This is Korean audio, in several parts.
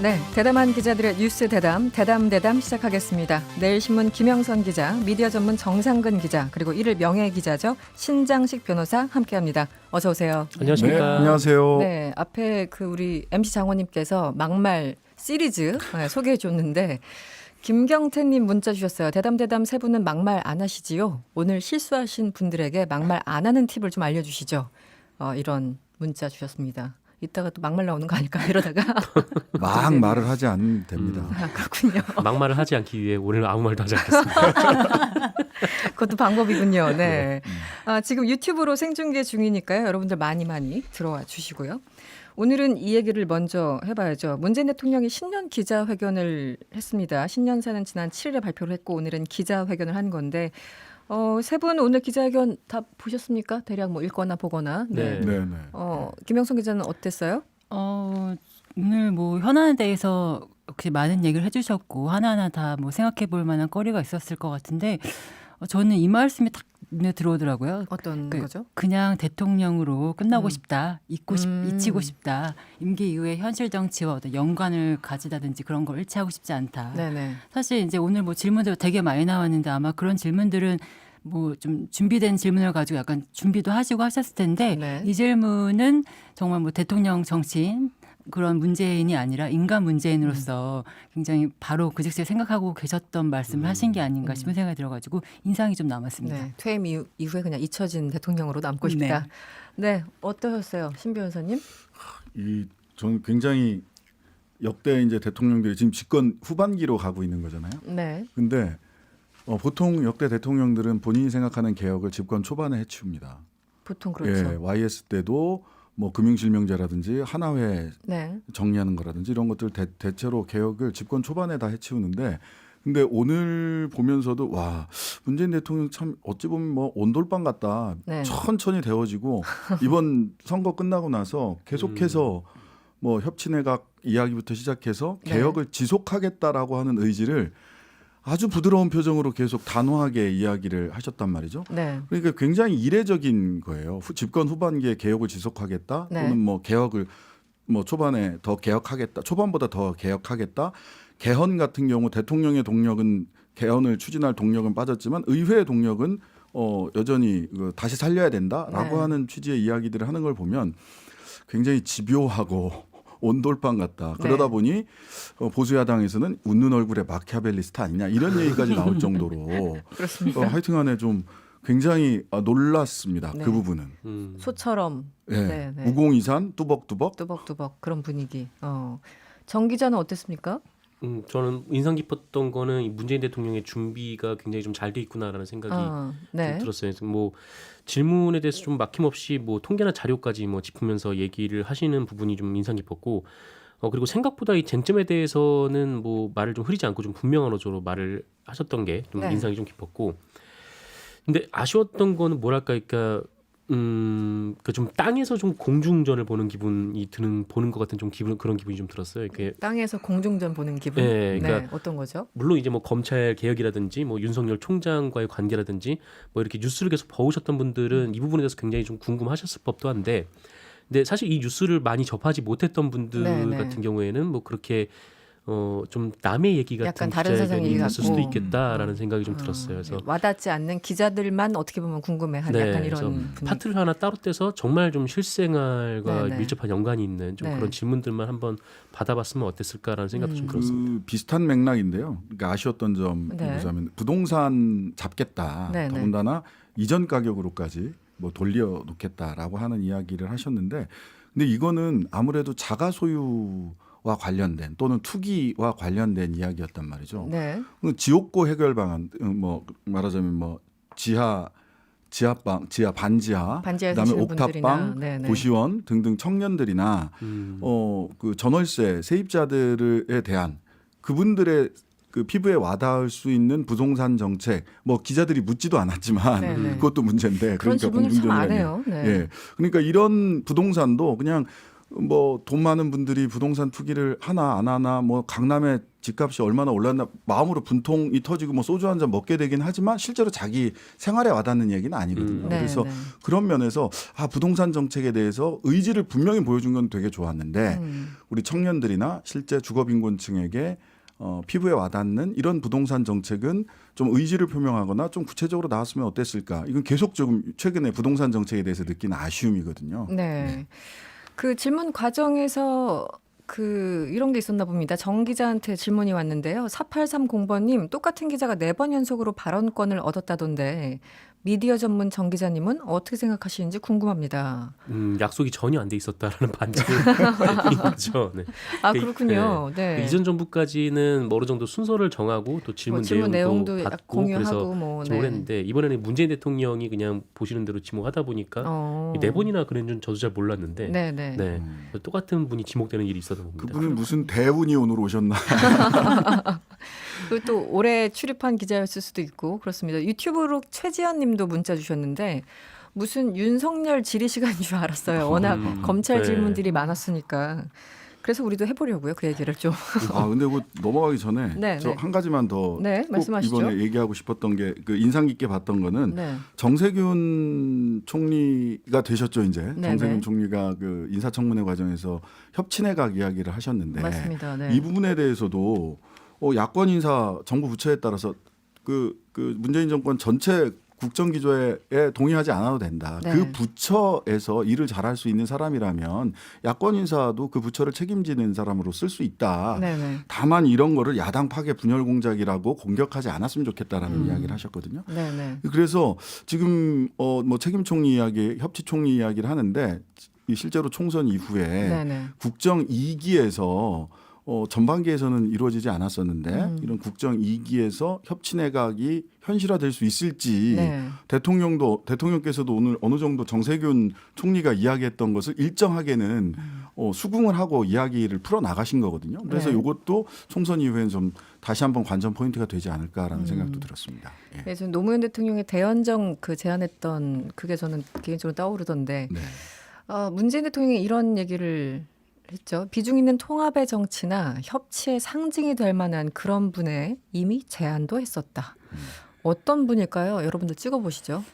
네, 대담한 기자들의 뉴스 대담 시작하겠습니다. 내일신문 김영선 기자, 미디어 전문 정상근 기자, 그리고 일일 명예 기자죠. 신장식 변호사 함께합니다. 어서 오세요. 안녕하십니까. 네, 안녕하세요. 네, 앞에 우리 MC 장원님께서 막말 시리즈 소개해 줬는데 김경태님 문자 주셨어요. 대담 세 분은 막말 안 하시지요? 오늘 실수하신 분들에게 막말 안 하는 팁을 좀 알려주시죠. 이런 문자 주셨습니다. 이따가 또 막말 나오는 거 아닐까 이러다가 막 말을 하지 않으면 됩니다. 그렇군요. 막말을 하지 않기 위해 오늘 아무 말도 하지 않겠습니다. 그것도 방법이군요. 네. 지금 유튜브로 생중계 중이니까요. 여러분들 많이 들어와 주시고요. 오늘은 이 얘기를 먼저 해봐야죠. 문재인 대통령이 신년 기자회견을 했습니다. 신년사는 지난 7일에 발표를 했고 오늘은 기자회견을 한 건데 세 분 오늘 기자회견 다 보셨습니까? 대략 뭐 읽거나 보거나. 네. 네. 김영선 기자는 어땠어요? 오늘 뭐 현안에 대해서 역시 많은 얘기를 해주셨고 하나하나 다 뭐 생각해 볼 만한 거리가 있었을 것 같은데 저는 이 말씀이 딱 눈에 들어오더라고요. 어떤 거죠? 그냥 대통령으로 끝나고 싶다, 잊히고 싶다, 임기 이후에 현실 정치와 어떤 연관을 가지다든지 그런 걸 일치하고 싶지 않다. 네네. 사실 이제 오늘 뭐 질문들 되게 많이 나왔는데 아마 그런 질문들은 뭐 좀 준비된 질문을 가지고 약간 준비도 하시고 하셨을 텐데 네. 이 질문은 정말 뭐 대통령 정치인 그런 문재인이 아니라 인간 문재인으로서 굉장히 바로 그 즉시 생각하고 계셨던 말씀을 하신 게 아닌가 싶은 생각이 들어가지고 인상이 좀 남았습니다. 네, 퇴임 이후에 그냥 잊혀진 대통령으로 남고 싶다. 네, 어떠셨어요, 신 변호사님? 저는 굉장히 역대 이제 대통령들이 지금 집권 후반기로 가고 있는 거잖아요. 네. 근데 보통 역대 대통령들은 본인이 생각하는 개혁을 집권 초반에 해치웁니다. 보통 그렇죠. 예, YS 때도 뭐 금융실명제라든지 하나회 네. 정리하는 거라든지 이런 것들 대체로 개혁을 집권 초반에 다 해치우는데 근데 오늘 보면서도 와 문재인 대통령 참 어찌 보면 뭐 온돌방 같다. 네. 천천히 데워지고 이번 선거 끝나고 나서 계속해서 뭐 협치내각 이야기부터 시작해서 네. 개혁을 지속하겠다라고 하는 의지를 아주 부드러운 표정으로 계속 단호하게 이야기를 하셨단 말이죠. 네. 그러니까 굉장히 이례적인 거예요. 집권 후반기에 개혁을 지속하겠다 네. 또는 뭐 개혁을 뭐 초반에 더 개혁하겠다, 초반보다 더 개혁하겠다. 개헌 같은 경우 대통령의 동력은 개헌을 추진할 동력은 빠졌지만 의회의 동력은 여전히 다시 살려야 된다라고 네. 하는 취지의 이야기들을 하는 걸 보면 굉장히 집요하고 온돌방 같다. 그러다 네. 보니 보수 야당에서는 웃는 얼굴에 마키아벨리스트 아니냐 이런 얘기까지 나올 정도로 그렇습니까? 하여튼간에 좀 굉장히 놀랐습니다. 네. 그 부분은. 소처럼. 네. 네, 네. 무공이산 뚜벅뚜벅. 뚜벅뚜벅 그런 분위기. 정 기자는 어땠습니까? 저는 인상 깊었던 거는 이 문재인 대통령의 준비가 굉장히 좀 잘 돼 있구나라는 생각이 네. 좀 들었어요. 그래서 뭐 질문에 대해서 좀 막힘없이 뭐 통계나 자료까지 뭐 짚으면서 얘기를 하시는 부분이 좀 인상 깊었고 그리고 생각보다 이 쟁점에 대해서는 뭐 말을 좀 흐리지 않고 좀 분명한 어조로 말을 하셨던 게 좀 네. 인상이 좀 깊었고 근데 아쉬웠던 거는 뭐랄까 그러니까 그 좀 땅에서 좀 공중전을 보는 기분이 보는 것 같은 좀 그런 기분이 좀 들었어요. 이렇게 땅에서 공중전 보는 기분. 네, 그러니까 어떤 거죠? 물론 이제 뭐 검찰 개혁이라든지 뭐 윤석열 총장과의 관계라든지 뭐 이렇게 뉴스를 계속 봐오셨던 분들은 이 부분에 대해서 굉장히 좀 궁금하셨을 법도 한데, 근데 사실 이 뉴스를 많이 접하지 못했던 분들 네, 네. 같은 경우에는 뭐 그렇게 좀 남의 얘기 같은 약간 다른 세상 얘기 기자회견이 있을 수도 같고. 있겠다라는 생각이 좀 들었어요. 그래서 와닿지 않는 기자들만 어떻게 보면 궁금해하는 약간 그래서 이런 분위기. 파트를 하나 따로 떼서 정말 좀 실생활과 네, 네. 밀접한 연관이 있는 좀 네. 그런 질문들만 한번 받아봤으면 어땠을까라는 생각도 좀 들었습니다. 비슷한 맥락인데요. 그러니까 아쉬웠던 점 네. 보자면 부동산 잡겠다. 네, 네. 더군다나 이전 가격으로까지 뭐 돌려놓겠다라고 하는 이야기를 하셨는데, 근데 이거는 아무래도 자가 소유와 관련된 또는 투기와 관련된 이야기였단 말이죠. 네. 지옥고 해결 방안, 뭐 말하자면 뭐 지하방, 반지하, 반지하에 그다음에 사시는 옥탑방, 분들이나, 네네. 고시원 등등 청년들이나 그 전월세 세입자들에 대한 그분들의 그 피부에 와닿을 수 있는 부동산 정책, 뭐 기자들이 묻지도 않았지만 네네. 그것도 문제인데 그런 질문을 참 안 공중전이라니. 해요. 네. 예, 그러니까 이런 부동산도 그냥 뭐 돈 많은 분들이 부동산 투기를 하나 안 하나 뭐 강남의 집값이 얼마나 올랐나 마음으로 분통이 터지고 뭐 소주 한 잔 먹게 되긴 하지만 실제로 자기 생활에 와닿는 얘기는 아니거든요. 네, 그래서 네. 그런 면에서 부동산 정책에 대해서 의지를 분명히 보여준 건 되게 좋았는데 우리 청년들이나 실제 주거빈곤층에게 피부에 와닿는 이런 부동산 정책은 좀 의지를 표명하거나 좀 구체적으로 나왔으면 어땠을까? 이건 계속 조금 최근에 부동산 정책에 대해서 느끼는 아쉬움이거든요. 네. 그 질문 과정에서 이런 게 있었나 봅니다. 정 기자한테 질문이 왔는데요. 4830번님, 똑같은 기자가 4번 연속으로 발언권을 얻었다던데 미디어 전문 정 기자님은 어떻게 생각하시는지 궁금합니다. 약속이 전혀 안 돼 있었다라는 반증인 거죠. 네. 아, 그, 그렇군요. 그 네. 이전 정부까지는 뭐 어느 정도 순서를 정하고 또 질문, 뭐 질문 내용도 내용도 받고 공유하고 그래서 뭐 지목을 했는데 이번에는 문재인 대통령이 그냥 보시는 대로 지목하다 보니까 어. 4번이나 그런 줄 저도 잘 몰랐는데 네, 네. 네. 똑같은 분이 지목되는 일이 있었던 겁니다. 그분은 무슨 대운이 오늘 오셨나? 그리고 또 올해 출입한 기자였을 수도 있고 그렇습니다. 유튜브로 최지연 님도 문자 주셨는데 무슨 윤석열 질의시간인 줄 알았어요. 워낙 검찰 네. 질문들이 많았으니까. 그래서 우리도 해보려고요. 그 얘기를 좀. 근데 뭐 넘어가기 전에 네, 저 네. 한 가지만 더 네, 꼭 말씀하시죠. 이번에 얘기하고 싶었던 게 그 인상 깊게 봤던 거는 네. 정세균 총리가 되셨죠 이제. 네, 정세균 네. 총리가 그 인사청문회 과정에서 협치내각 이야기를 하셨는데 맞습니다. 네. 이 부분에 대해서도 야권 인사 정부 부처에 따라서 그 문재인 정권 전체 국정기조에 동의하지 않아도 된다. 네. 그 부처에서 일을 잘할 수 있는 사람이라면 야권 인사도 그 부처를 책임지는 사람으로 쓸 수 있다. 네, 네. 다만 이런 거를 야당 파괴 분열 공작이라고 공격하지 않았으면 좋겠다라는 이야기를 하셨거든요. 네, 네. 그래서 지금 뭐 책임 총리 이야기, 협치 총리 이야기를 하는데 실제로 총선 이후에 네, 네. 국정 국정 2기에서 전반기에서는 이루어지지 않았었는데 이런 국정 2기에서 협치 내각이 현실화될 수 있을지 네. 대통령께서도 오늘 어느 정도 정세균 총리가 이야기했던 것을 일정하게는 수긍을 하고 이야기를 풀어 나가신 거거든요. 그래서 네. 이것도 총선 이후에는 좀 다시 한번 관전 포인트가 되지 않을까라는 생각도 들었습니다. 예. 네, 저는 노무현 대통령의 대연정 제안했던 그게 저는 개인적으로 떠오르던데 네. 문재인 대통령이 이런 얘기를 했죠. 비중 있는 통합의 정치나 협치의 상징이 될 만한 그런 분에 이미 제안도 했었다. 어떤 분일까요? 여러분들 찍어보시죠.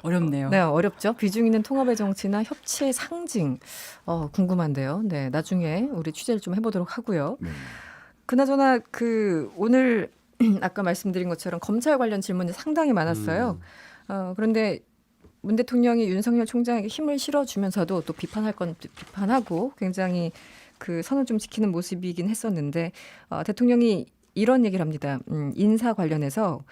어렵네요. 네, 어렵죠. 비중 있는 통합의 정치나 협치의 상징. 궁금한데요. 네, 나중에 우리 취재를 좀 해보도록 하고요. 네. 그나저나 오늘 아까 말씀드린 것처럼 검찰 관련 질문이 상당히 많았어요. 그런데 문 대통령이 윤석열 총장에게 힘을 실어주면서도 또 비판할 건 비판하고 굉장히 그 선을 좀 지키는 모습이긴 했었는데 대통령이 이런 얘기를 합니다. 인사 관련해서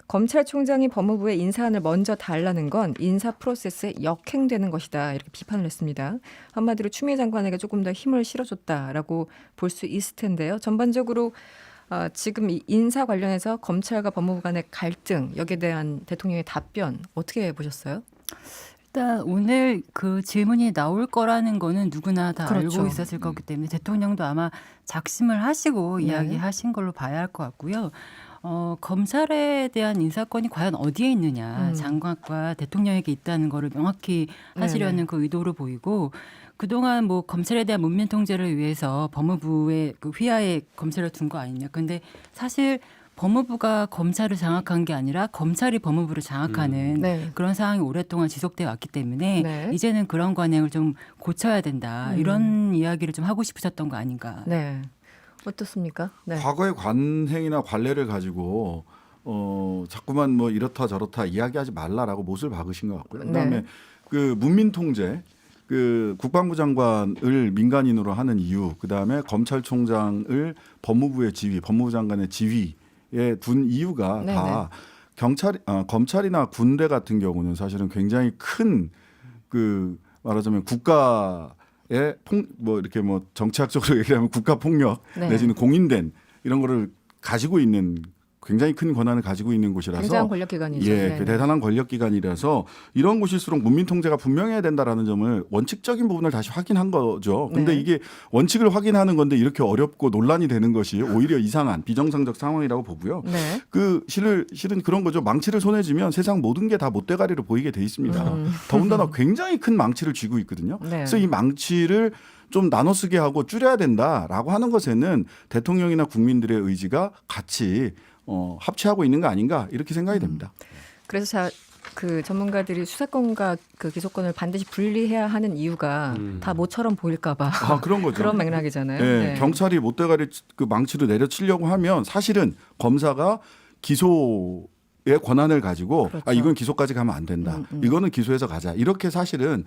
검찰총장이 법무부에 인사안을 먼저 달라는 건 인사 프로세스에 역행되는 것이다. 이렇게 비판을 했습니다. 한마디로 추미애 장관에게 조금 더 힘을 실어줬다라고 볼 수 있을 텐데요. 전반적으로 지금 이 인사 관련해서 검찰과 법무부 간의 갈등 여기에 대한 대통령의 답변 어떻게 보셨어요? 일단 오늘 그 질문이 나올 거라는 거는 누구나 다 그렇죠. 알고 있었을 거기 때문에 대통령도 아마 작심을 하시고 네. 이야기하신 걸로 봐야 할 것 같고요. 검찰에 대한 인사권이 과연 어디에 있느냐, 장관과 대통령에게 있다는 거를 명확히 하시려는 네네. 그 의도로 보이고, 그동안 뭐 검찰에 대한 문면 통제를 위해서 법무부에 그 휘하에 검찰을 둔 거 아니냐. 근데 사실 법무부가 검찰을 장악한 게 아니라 검찰이 법무부를 장악하는 네. 그런 상황이 오랫동안 지속돼 왔기 때문에 네. 이제는 그런 관행을 좀 고쳐야 된다. 이런 이야기를 좀 하고 싶으셨던 거 아닌가. 네. 어떻습니까? 네. 과거의 관행이나 관례를 가지고 자꾸만 뭐 이렇다 저렇다 이야기하지 말라라고 못을 박으신 것 같고요. 그다음에 네. 그 문민 통제 그 국방부 장관을 민간인으로 하는 이유, 그다음에 검찰총장을 법무부의 지휘, 법무부 장관의 지휘에 둔 이유가 네네. 다 검찰이나 군대 같은 경우는 사실은 굉장히 큰 그 말하자면 국가의 뭐 이렇게 뭐 정치학적으로 얘기하면 국가 폭력 네. 내지는 공인된 이런 거를 가지고 있는 굉장히 큰 권한을 가지고 있는 곳이라서 굉장한 권력기관이죠. 예, 네. 그 대단한 권력기관이라서 이런 곳일수록 문민 통제가 분명해야 된다라는 점을 원칙적인 부분을 다시 확인한 거죠. 근데 네. 이게 원칙을 확인하는 건데 이렇게 어렵고 논란이 되는 것이 오히려 이상한 비정상적 상황이라고 보고요. 네. 그 실은 그런 거죠. 망치를 손에 쥐면 세상 모든 게 다 못대가리로 보이게 돼 있습니다. 더군다나 굉장히 큰 망치를 쥐고 있거든요. 네. 그래서 이 망치를 좀 나눠 쓰게 하고 줄여야 된다라고 하는 것에는 대통령이나 국민들의 의지가 같이 합치하고 있는 거 아닌가 이렇게 생각이 됩니다. 그래서 그 전문가들이 수사권과 그 기소권을 반드시 분리해야 하는 이유가 다 모처럼 보일까봐 아, 그런 거죠. 그런 맥락이잖아요. 네, 네. 경찰이 못대가리 그 망치로 내려치려고 하면 사실은 검사가 기소의 권한을 가지고 그렇죠. 아 이건 기소까지 가면 안 된다. 이거는 기소해서 가자. 이렇게 사실은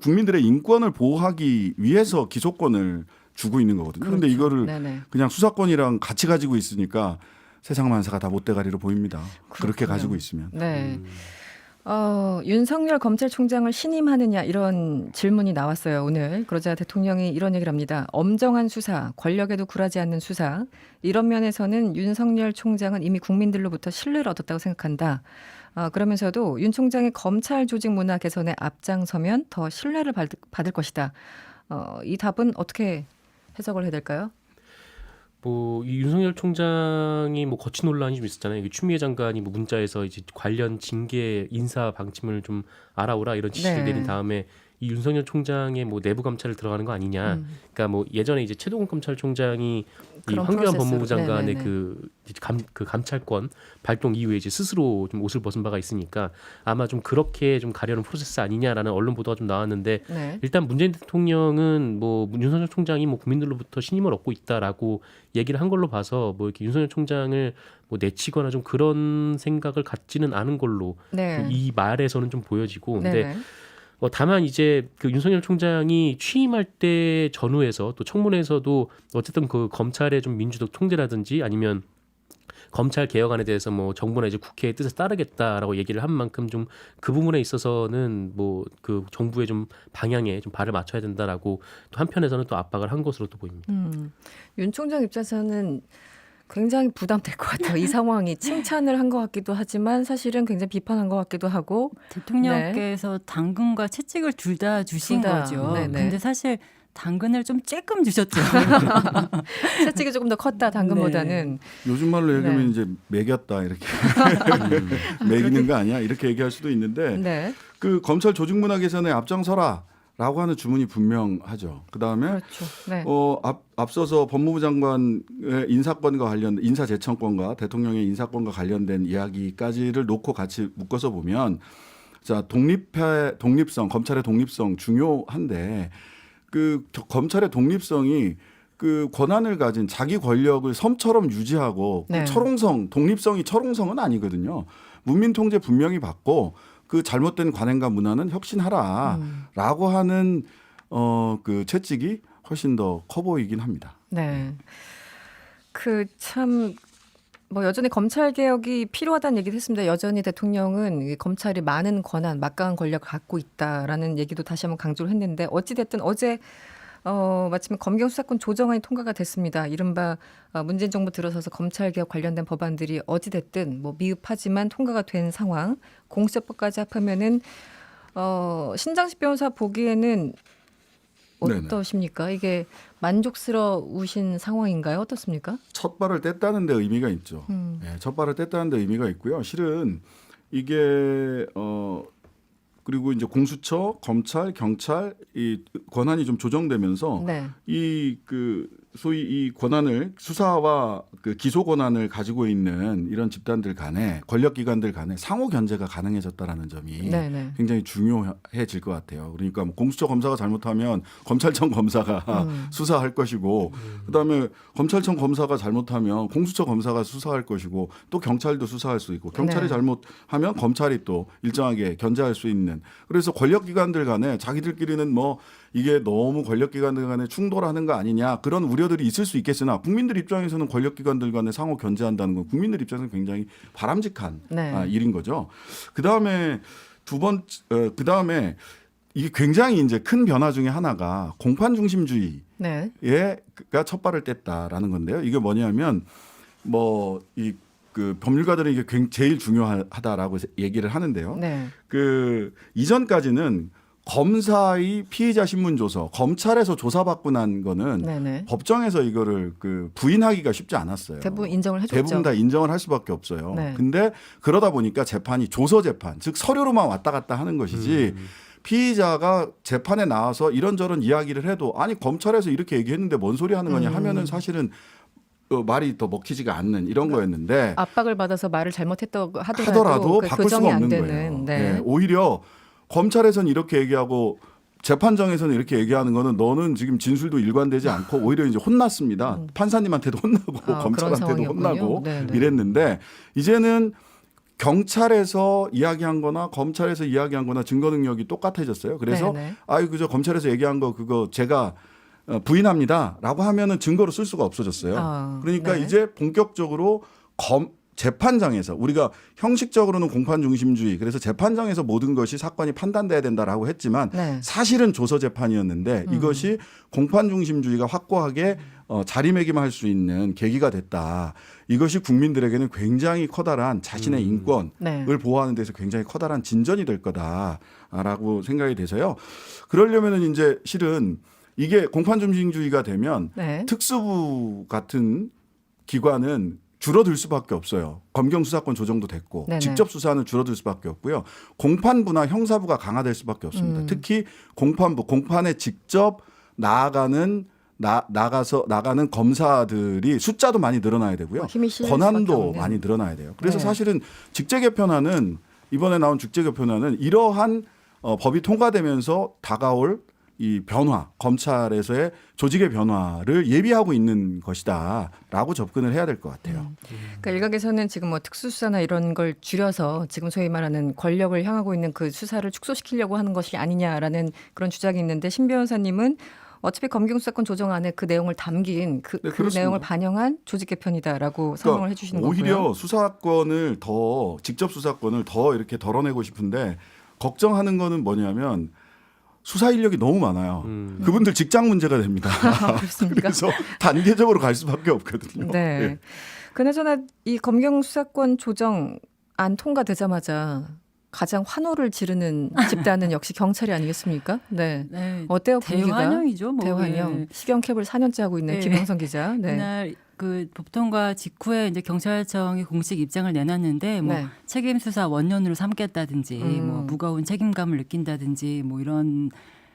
국민들의 인권을 보호하기 위해서 기소권을 주고 있는 거거든요. 그런데 그렇죠. 이거를 네네. 그냥 수사권이랑 같이 가지고 있으니까 세상 만사가 다 못대가리로 보입니다. 그렇게 그렇군요. 가지고 있으면. 네. 윤석열 검찰총장을 신임하느냐 이런 질문이 나왔어요 오늘. 그러자 대통령이 이런 얘기를 합니다. 엄정한 수사, 권력에도 굴하지 않는 수사. 이런 면에서는 윤석열 총장은 이미 국민들로부터 신뢰를 얻었다고 생각한다. 그러면서도 윤 총장의 검찰 조직 문화 개선에 앞장서면 더 신뢰를 받을 것이다. 이 답은 어떻게 해석을 해야 될까요? 뭐 이 윤석열 총장이 뭐 거친 논란이 좀 있었잖아요. 이게 추미애 장관이 뭐 문자에서 이제 관련 징계 인사 방침을 좀 알아오라 이런 지시를 네. 내린 다음에 이 윤석열 총장의 뭐 내부 감찰을 들어가는 거 아니냐. 그러니까 뭐 예전에 이제 최동훈 검찰총장이 이 그런 황교안 프로세스로. 법무부 장관의 네네네. 그 감찰권 발동 이후에 이제 스스로 좀 옷을 벗은 바가 있으니까 아마 좀 그렇게 좀 가려는 프로세스 아니냐라는 언론 보도가 좀 나왔는데 네. 일단 문재인 대통령은 뭐 윤석열 총장이 뭐 국민들로부터 신임을 얻고 있다라고 얘기를 한 걸로 봐서 뭐 이렇게 윤석열 총장을 뭐 내치거나 좀 그런 생각을 갖지는 않은 걸로 네. 이 말에서는 좀 보여지고 근데 네네. 다만 이제 그 윤석열 총장이 취임할 때 전후에서 또 청문회에서도 어쨌든 그 검찰의 좀 민주적 통제라든지 아니면 검찰 개혁안에 대해서 뭐 정부나 이제 국회의 뜻에 따르겠다라고 얘기를 한 만큼 좀 그 부분에 있어서는 뭐 그 정부의 좀 방향에 좀 발을 맞춰야 된다라고 또 한편에서는 또 압박을 한 것으로 또 보입니다. 윤 총장 입장에서는 굉장히 부담될 것 같아요. 이 상황이 칭찬을 한 것 같기도 하지만 사실은 굉장히 비판한 것 같기도 하고. 대통령께서 당근과 채찍을 둘 다 주신 둘 다. 거죠. 네네. 근데 사실 당근을 좀 쬐끔 주셨죠. 채찍이 조금 더 컸다 당근보다는. 요즘 말로 얘기하면 네. 이제 매겼다 이렇게 매기는 거 아니야 이렇게 얘기할 수도 있는데 네. 그 검찰 조직 문화 개선에 앞장서라라고 하는 주문이 분명하죠. 그다음에 그렇죠. 네. 앞서서 법무부 장관의 인사권과 관련 인사재청권과 대통령의 인사권과 관련된 이야기까지를 놓고 같이 묶어서 보면 자 독립성 검찰의 독립성 중요한데 그 검찰의 독립성이 그 권한을 가진 자기 권력을 섬처럼 유지하고 네. 그 독립성이 철옹성은 아니거든요. 문민 통제 분명히 받고 그 잘못된 관행과 문화는 혁신하라라고 하는 그 채찍이 훨씬 더 커 보이긴 합니다. 네. 그 참 뭐 여전히 검찰 개혁이 필요하다는 얘기도 했습니다. 여전히 대통령은 이 검찰이 많은 권한, 막강한 권력을 갖고 있다라는 얘기도 다시 한번 강조를 했는데 어찌 됐든 어제 마침 검경 수사권 조정안이 통과가 됐습니다. 이른바 문재인 정부 들어서서 검찰 개혁 관련된 법안들이 어찌 됐든 뭐 미흡하지만 통과가 된 상황. 공수처법까지 합하면은 신장식 변호사 보기에는 어떠십니까? 이게 만족스러우신 상황인가요? 어떻습니까? 첫 발을 뗐다는 데 의미가 있죠. 네, 첫 발을 뗐다는 데 의미가 있고요. 실은 이게 그리고 이제 공수처, 검찰, 경찰 이 권한이 좀 조정되면서 네. 이 그 소위 이 권한을 수사와 그 기소 권한을 가지고 있는 이런 집단들 간에 권력 기관들 간에 상호 견제가 가능해졌다라는 점이 네네. 굉장히 중요해질 것 같아요. 그러니까 뭐 공수처 검사가 잘못하면 검찰청 검사가 수사할 것이고, 그다음에 검찰청 검사가 잘못하면 공수처 검사가 수사할 것이고, 또 경찰도 수사할 수 있고, 경찰이 네. 잘못하면 검찰이 또 일정하게 견제할 수 있는. 그래서 권력 기관들 간에 자기들끼리는 뭐 이게 너무 권력 기관들 간에 충돌하는 거 아니냐 그런 우려들이 있을 수 있겠으나 국민들 입장에서는 권력 기관들 간에 상호 견제한다는 건 국민들 입장에서는 굉장히 바람직한 네. 일인 거죠. 그다음에 그다음에 이게 굉장히 이제 큰 변화 중에 하나가 공판 중심주의가 네. 첫 발을 뗐다라는 건데요. 이게 뭐냐면 뭐 이 그 법률가들은 이게 제일 중요하다라고 얘기를 하는데요. 네. 그 이전까지는 검사의 피의자 신문 조서, 검찰에서 조사받고 난 거는 네네. 법정에서 이거를 그 부인하기가 쉽지 않았어요. 대부분 인정을 해줬죠. 대부분 다 인정을 할 수밖에 없어요. 네. 근데 그러다 보니까 재판이 조서 재판, 즉 서류로만 왔다 갔다 하는 것이지 피의자가 재판에 나와서 이런저런 이야기를 해도 아니 검찰에서 이렇게 얘기했는데 뭔 소리 하는 거냐 하면은 사실은 말이 더 먹히지가 않는 이런 거였는데 압박을 받아서 말을 잘못했다고 하더라도, 하더라도 그 바꿀 교정이 수가 안 없는 되는. 거예요. 네. 네, 오히려 검찰에서는 이렇게 얘기하고 재판정에서는 이렇게 얘기하는 거는 너는 지금 진술도 일관되지 않고 오히려 이제 혼났습니다. 판사님한테도 혼나고 그런 검찰한테도 상황이었군요. 혼나고 네네. 이랬는데 이제는 경찰에서 이야기한 거나 검찰에서 이야기한 거나 증거 능력이 똑같아졌어요. 그래서 네네. 아이 그저 검찰에서 얘기한 거 그거 제가 부인합니다라고 하면은 증거로 쓸 수가 없어졌어요. 그러니까 네. 이제 본격적으로 재판장에서 우리가 형식적으로는 공판 중심주의 그래서 재판장에서 모든 것이 사건이 판단돼야 된다라고 했지만 네. 사실은 조서 재판이었는데 이것이 공판 중심주의가 확고하게 자리매김할 수 있는 계기가 됐다. 이것이 국민들에게는 굉장히 커다란 자신의 인권을 네. 보호하는 데서 굉장히 커다란 진전이 될 거다라고 생각이 돼서요. 그러려면은 이제 실은 이게 공판 중심주의가 되면 네. 특수부 같은 기관은 줄어들 수밖에 없어요. 검경 수사권 조정도 됐고 네네. 직접 직접 수사는 줄어들 수밖에 없고요. 공판부나 형사부가 강화될 수밖에 없습니다. 특히 공판부, 공판에 직접 나가는 검사들이 숫자도 많이 늘어나야 되고요. 힘이 실릴 수밖에 권한도 없네요. 많이 늘어나야 돼요. 그래서 네. 사실은 직제 개편안은 이번에 나온 직제 개편안은 이러한 법이 통과되면서 다가올 이 변화, 검찰에서의 조직의 변화를 예비하고 있는 것이다라고 접근을 해야 될 것 같아요. 그러니까 일각에서는 지금 뭐 특수수사나 이런 걸 줄여서 지금 소위 말하는 권력을 향하고 있는 그 수사를 축소시키려고 하는 것이 아니냐라는 그런 주장이 있는데 신 변호사님은 어차피 검경수사권 조정안에 그 내용을 담긴 그 그렇습니다. 내용을 반영한 조직 개편이다라고 설명을 해주시는 거고요. 오히려 수사권을 더 직접 수사권을 더 이렇게 덜어내고 싶은데 걱정하는 거는 뭐냐면 수사 인력이 너무 많아요. 그분들 직장 문제가 됩니다. 그렇습니까? 그래서 단계적으로 갈 수밖에 없거든요. 네. 네. 그나저나 이 검경수사권 조정 안 통과되자마자 가장 환호를 지르는 집단은 역시 경찰이 아니겠습니까? 네. 네. 어때요 분위기가? 대환영이죠. 뭐. 대환영. 예. 식용캡을 4년째 하고 있는 네. 김영선 기자. 네. 그날 그 법통과 직후에 이제 경찰청이 공식 입장을 내놨는데 뭐 네. 책임 수사 원년으로 삼겠다든지 뭐 무거운 책임감을 느낀다든지 뭐 이런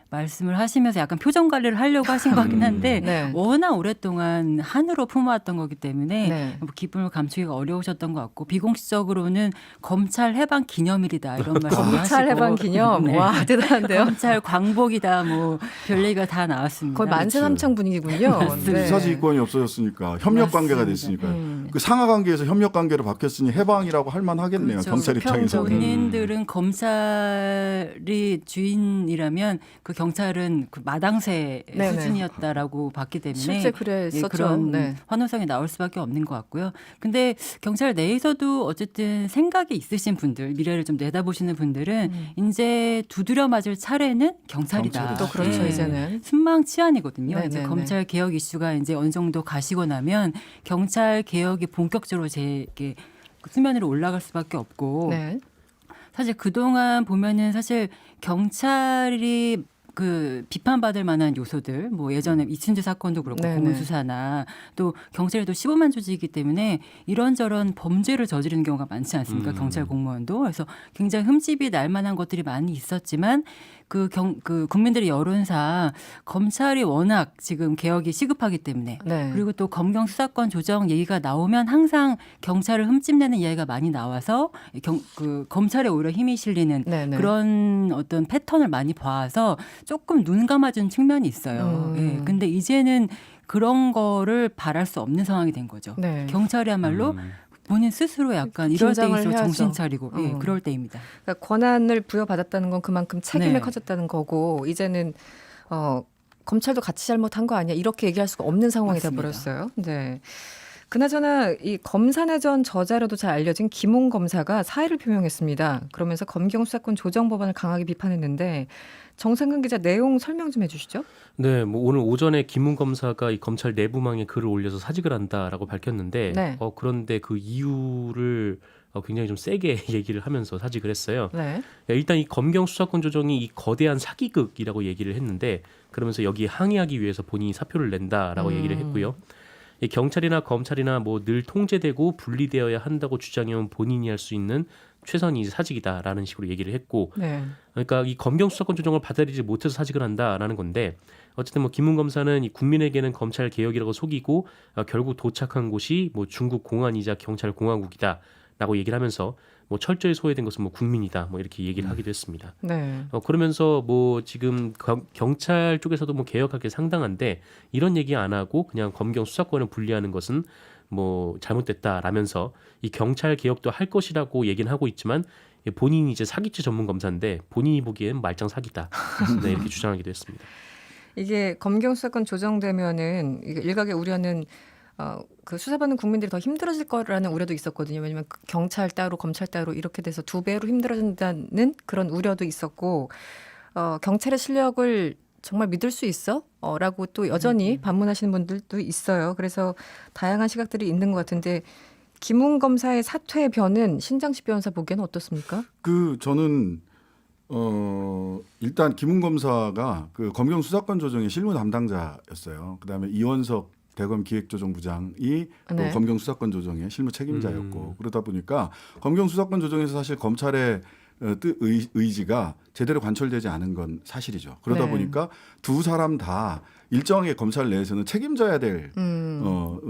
말씀을 하시면서 약간 표정 관리를 하려고 하신 것 같긴 한데 네. 워낙 오랫동안 한으로 품어왔던 거기 때문에 네. 뭐 기쁨을 감추기가 어려우셨던 것 같고 비공식적으로는 검찰 해방 기념일이다 이런 말씀을 하시고 검찰 해방 기념. 네. 와 대단한데요. 검찰 광복이다 뭐 별 얘기가 다 나왔습니다. 거의 만세삼창 분위기군요. 맞습니다. 수사지휘권이 없어졌으니까 협력 관계가 맞습니다. 됐으니까 그 상하 관계에서 협력 관계로 바뀌었으니 해방이라고 할 만하겠네요. 그렇죠. 경찰 입장에서는. 본인들은 검찰이 주인이라면 그 경찰은 그 마당새 네네. 수준이었다라고 봤기 때문에 실제 그랬었죠. 그런 네. 환호성이 나올 수밖에 없는 것 같고요. 근데 경찰 내에서도 어쨌든 생각이 있으신 분들, 미래를 좀 내다보시는 분들은 이제 두드려 맞을 차례는 경찰이다. 경찰이다. 또 그렇죠 네. 이제는. 순망치안이거든요. 네네네. 이제 검찰 개혁 이슈가 이제 어느 정도 가시고 나면 경찰 개혁이 본격적으로 이렇게 수면 위로 올라갈 수밖에 없고 네. 사실 그동안 보면은 사실 경찰이 그 비판받을 만한 요소들 뭐 예전에 이춘재 사건도 그렇고 네네. 고문수사나 또 경찰도 15만 조직이기 때문에 이런저런 범죄를 저지르는 경우가 많지 않습니까? 경찰 공무원도. 그래서 굉장히 흠집이 날 만한 것들이 많이 있었지만 그 국민들의 여론상 검찰이 워낙 지금 개혁이 시급하기 때문에 네. 그리고 또 검경 수사권 조정 얘기가 나오면 항상 경찰을 흠집내는 이야기가 많이 나와서 검찰에 오히려 힘이 실리는 네네. 그런 어떤 패턴을 많이 봐서 조금 눈 감아준 측면이 있어요. 예. 근데 이제는 그런 거를 바랄 수 없는 상황이 된 거죠. 네. 경찰이야말로 본인 스스로 약간 이럴 때 긴장을 있어 해야죠. 정신 차리고 예, 그럴 때입니다. 그러니까 권한을 부여받았다는 건 그만큼 책임이 네. 커졌다는 거고 이제는 검찰도 같이 잘못한 거 아니야 이렇게 얘기할 수가 없는 상황이 맞습니다. 돼버렸어요. 네. 그나저나 이 검사내전 저자로도 잘 알려진 김웅 검사가 사의를 표명했습니다. 그러면서 검경 수사권 조정 법안을 강하게 비판했는데 정상근 기자 내용 설명 좀 해주시죠. 네, 뭐 오늘 오전에 김문 검사가 이 검찰 내부망에 글을 올려서 사직을 한다라고 밝혔는데 네. 그런데 그 이유를 굉장히 좀 세게 얘기를 하면서 사직을 했어요. 네. 일단 이 검경 수사권 조정이 이 거대한 사기극이라고 얘기를 했는데 그러면서 여기에 항의하기 위해서 본인이 사표를 낸다라고 얘기를 했고요. 이 경찰이나 검찰이나 뭐 늘 통제되고 분리되어야 한다고 주장해온 본인이 할 수 있는 최선이 사직이다라는 식으로 얘기를 했고, 네. 그러니까 이 검경 수사권 조정을 받아들이지 못해서 사직을 한다라는 건데 어쨌든 뭐 김문 검사는 이 국민에게는 검찰 개혁이라고 속이고 결국 도착한 곳이 뭐 중국 공안이자 경찰 공화국이다라고 얘기를 하면서 뭐 철저히 소외된 것은 뭐 국민이다 뭐 이렇게 얘기를 하기도 했습니다. 네. 그러면서 뭐 지금 경찰 쪽에서도 뭐 개혁하기 상당한데 이런 얘기 안 하고 그냥 검경 수사권을 분리하는 것은 뭐 잘못됐다라면서 이 경찰 개혁도 할 것이라고 얘기는 하고 있지만 본인이 이제 사기죄 전문 검사인데 본인이 보기엔 말짱 사기다 네, 이렇게 주장하기도 했습니다. 이게 검경 수사권 조정되면은 이게 일각의 우려는 그 수사받는 국민들이 더 힘들어질 거라는 우려도 있었거든요. 왜냐하면 경찰 따로 검찰 따로 이렇게 돼서 두 배로 힘들어진다는 그런 우려도 있었고 경찰의 실력을 정말 믿을 수 있어? 라고 또 여전히 반문하시는 분들도 있어요. 그래서 다양한 시각들이 있는 것 같은데 김웅 검사의 사퇴 변은 신장식 변호사 보기에는 어떻습니까? 저는 일단 김웅 검사가 그 검경 수사권 조정의 실무 담당자였어요. 그다음에 이원석 대검 기획조정부장이 또 네. 검경 수사권 조정의 실무 책임자였고 그러다 보니까 검경 수사권 조정에서 사실 검찰의 의지가 제대로 관철되지 않은 건 사실이죠. 그러다 네. 보니까 두 사람 다 일정하게 검찰 내에서는 책임져야 될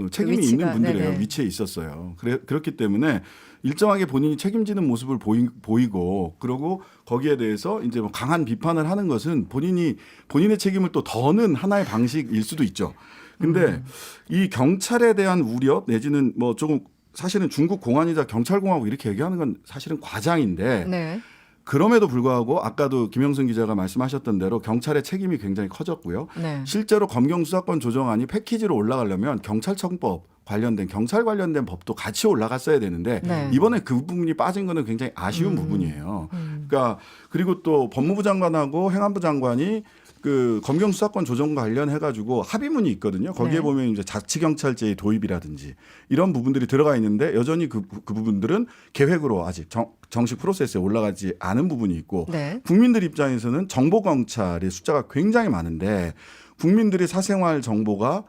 책임이 위치가, 있는 분들이에요. 네네. 위치에 있었어요. 그렇기 때문에 일정하게 본인이 책임지는 모습을 보이고 그러고 거기에 대해서 이제 뭐 강한 비판을 하는 것은 본인의 책임을 또 더는 하나의 방식일 수도 있죠. 근데 이 경찰에 대한 우려 내지는 뭐 조금 사실은 중국 공안이자 경찰공화국 이렇게 얘기하는 건 사실은 과장인데 네. 그럼에도 불구하고 아까도 김영선 기자가 말씀하셨던 대로 경찰의 책임이 굉장히 커졌고요. 네. 실제로 검경 수사권 조정안이 패키지로 올라가려면 경찰청법 관련된 경찰 관련된 법도 같이 올라갔어야 되는데 네. 이번에 그 부분이 빠진 거는 굉장히 아쉬운 부분이에요. 그러니까 그리고 또 법무부 장관하고 행안부 장관이 그 검경 수사권 조정과 관련해 가지고 합의문이 있거든요. 거기에 네. 보면 이제 자치경찰제의 도입이라든지 이런 부분들이 들어가 있는데 여전히 그 부분들은 계획으로 아직 정식 프로세스에 올라가지 않은 부분이 있고 네. 국민들 입장에서는 정보 경찰의 숫자가 굉장히 많은데 국민들의 사생활 정보가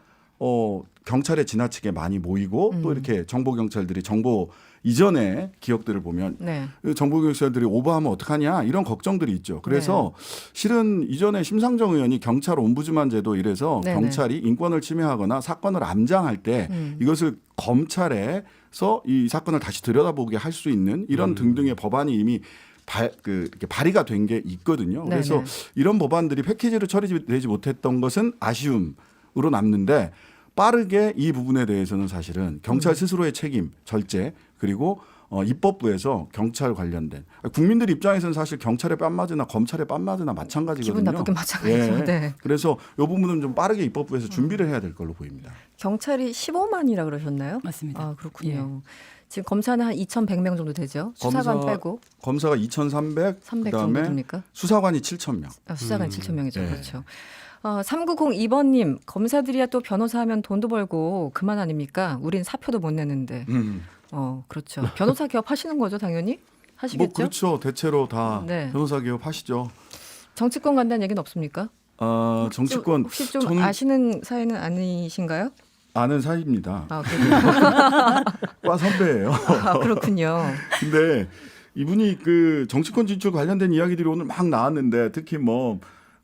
경찰에 지나치게 많이 모이고 또 이렇게 정보 경찰들이 정보 이전의 기억들을 보면 네. 정보 경찰들이 오버하면 어떡하냐 이런 걱정들이 있죠. 그래서 실은 이전에 심상정 의원이 경찰 옴부즈만 제도 이래서 네네. 경찰이 인권을 침해하거나 사건을 암장할 때 이것을 검찰에서 이 사건을 다시 들여다보게 할 수 있는 이런 등등의 법안이 이미 이렇게 발의가 된 게 있거든요. 그래서 네네. 이런 법안들이 패키지로 처리되지 못했던 것은 아쉬움으로 남는데 빠르게 이 부분에 대해서는 사실은 경찰 스스로의 책임, 절제 그리고 입법부에서 경찰 관련된 국민들 입장에서는 사실 경찰에 뺨 맞으나 검찰에 뺨 맞으나 마찬가지거든요. 기분 나쁘게 마찬가지죠. 네. 그래서 이 부분은 좀 빠르게 입법부에서 준비를 해야 될 걸로 보입니다. 경찰이 15만이라 그러셨나요? 맞습니다. 아, 그렇군요. 지금 검사는 한 2,100명 정도 되죠. 수사관 빼고 검사가 2,300, 300 정도 그다음에 됩니까? 수사관이 7,000명. 수사관 7,000명이죠. 네. 그렇죠. 3902번님, 검사들이야 또 변호사 하면 돈도 벌고 그만 아닙니까? 우린 사표도 못 내는데. 그렇죠. 변호사 개업하시는 거죠, 당연히? 하시겠죠? 뭐 그렇죠. 대체로 다 네. 변호사 개업 하시죠. 정치권 간다는 얘기는 없습니까? 정치권 혹시 좀 저는 아시는 사이는 아니신가요? 아는 사이입니다. 그렇군요. 과 선배예요. 그렇군요. 근데 이분이 그 정치권 진출 관련된 이야기들이 오늘 막 나왔는데 특히 뭐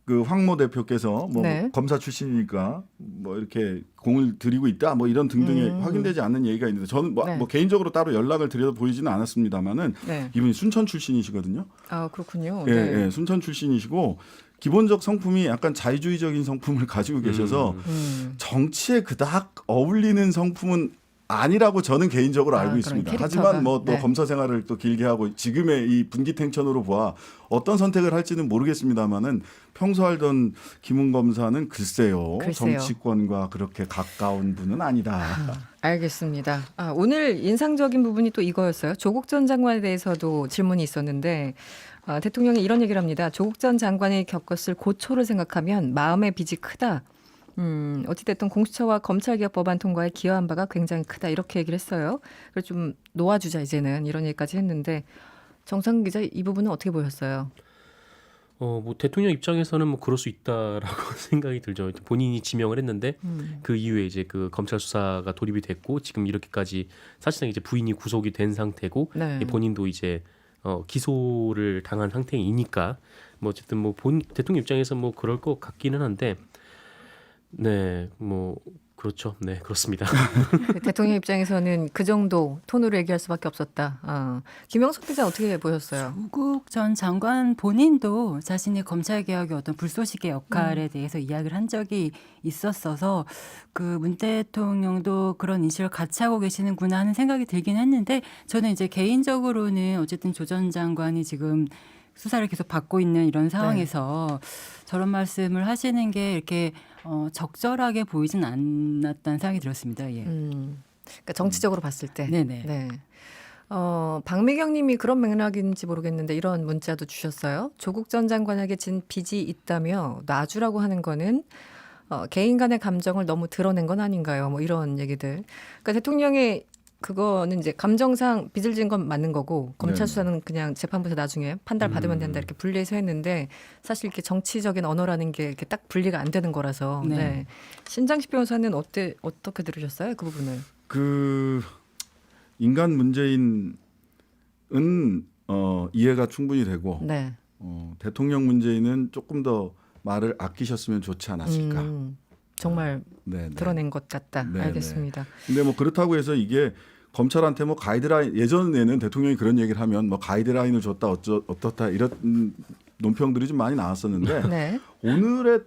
그 황모 대표께서 뭐 네. 검사 출신이니까 뭐 이렇게 공을 들이고 있다 뭐 이런 등등의 확인되지 않는 얘기가 있는데 저는 뭐, 네. 뭐 개인적으로 따로 연락을 드려도 보이지는 않았습니다만은 네. 이분이 순천 출신이시거든요. 그렇군요. 예, 네. 예, 순천 출신이시고 기본적 성품이 약간 자유주의적인 성품을 가지고 계셔서 정치에 그닥 어울리는 성품은 아니라고 저는 개인적으로 알고 그런 있습니다. 캐릭터가? 하지만 뭐 또 네. 검사 생활을 또 길게 하고 지금의 이 분기탱천으로 보아 어떤 선택을 할지는 모르겠습니다만은 평소 알던 김웅 검사는 글쎄요. 글쎄요. 정치권과 그렇게 가까운 분은 아니다. 알겠습니다. 오늘 인상적인 부분이 또 이거였어요. 조국 전 장관에 대해서도 질문이 있었는데 대통령이 이런 얘기를 합니다. 조국 전 장관이 겪었을 고초를 생각하면 마음의 빚이 크다. 어찌됐든 공수처와 검찰개혁 법안 통과에 기여한 바가 굉장히 크다. 이렇게 얘기를 했어요. 그래서 좀 놓아주자 이제는 이런 얘기까지 했는데 정상근 기자 이 부분은 어떻게 보셨어요? 뭐 대통령 입장에서는 뭐 그럴 수 있다라고 생각이 들죠. 본인이 지명을 했는데 그 이후에 이제 그 검찰 수사가 돌입이 됐고 지금 이렇게까지 사실상 이제 부인이 구속이 된 상태고 네. 본인도 이제 기소를 당한 상태이니까 뭐 어쨌든 뭐 대통령 입장에서 뭐 그럴 것 같기는 한데 네, 뭐 그렇죠. 네, 그렇습니다. 대통령 입장에서는 그 정도 톤으로 얘기할 수밖에 없었다. 김영석 기자 어떻게 보셨어요? 조국 전 장관 본인도 자신의 검찰개혁의 어떤 불쏘시개 역할에 대해서 이야기를 한 적이 있었어서 그 문 대통령도 그런 인식을 같이 하고 계시는구나 하는 생각이 들긴 했는데 저는 이제 개인적으로는 어쨌든 조 전 장관이 지금 수사를 계속 받고 있는 이런 상황에서 저런 말씀을 하시는 게 이렇게 적절하게 보이진 않았다는 생각이 들었습니다. 예. 그러니까 정치적으로 봤을 때. 네네. 네. 박미경 님이 그런 맥락인지 모르겠는데 이런 문자도 주셨어요. 조국 전 장관에게 진 빚이 있다며 놔주라고 하는 거는 개인 간의 감정을 너무 드러낸 건 아닌가요? 뭐 이런 얘기들. 그러니까 대통령이 그거는 이제 감정상 빚을 진 건 맞는 거고 검찰 네네. 수사는 그냥 재판부에서 나중에 판단 받으면 된다 이렇게 분리해서 했는데 사실 이렇게 정치적인 언어라는 게 이렇게 딱 분리가 안 되는 거라서 네. 네. 신장식 변호사는 어떻게 들으셨어요 그 부분을? 그 인간 문재인은 이해가 충분히 되고 네. 대통령 문재인은 조금 더 말을 아끼셨으면 좋지 않았을까. 정말 네, 네. 드러낸 것 같다. 네, 알겠습니다. 근데 뭐 그렇다고 해서 이게 검찰한테 뭐 가이드라인 예전에는 대통령이 그런 얘기를 하면 뭐 가이드라인을 줬다 어떻다 이런 논평들이 좀 많이 나왔었는데 네. 오늘의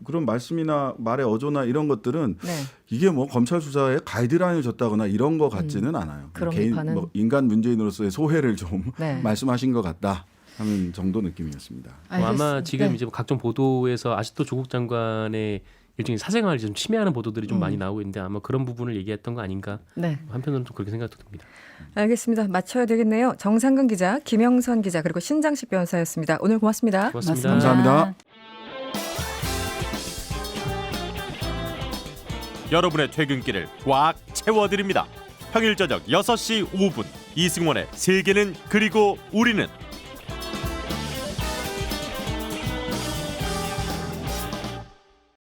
그런 말씀이나 말의 어조나 이런 것들은 네. 이게 뭐 검찰 수사에 가이드라인을 줬다거나 이런 거 같지는 않아요. 그런 개인 비판은? 뭐 인간 문재인으로서의 소회를 좀 네. 말씀하신 것 같다 하는 정도 느낌이었습니다. 아마 지금 네. 이제 각종 보도에서 아직도 조국 장관의 일종의 사생활을 좀 침해하는 보도들이 좀 많이 나오고 있는데 아마 그런 부분을 얘기했던 거 아닌가 네. 한편으로는 좀 그렇게 생각도 듭니다. 알겠습니다. 맞춰야 되겠네요. 정상근 기자, 김영선 기자 그리고 신장식 변호사였습니다. 오늘 고맙습니다. 고맙습니다. 감사합니다. 여러분의 퇴근길을 꽉 채워드립니다. 평일 저녁 6시 5분 이승원의 세계는 그리고 우리는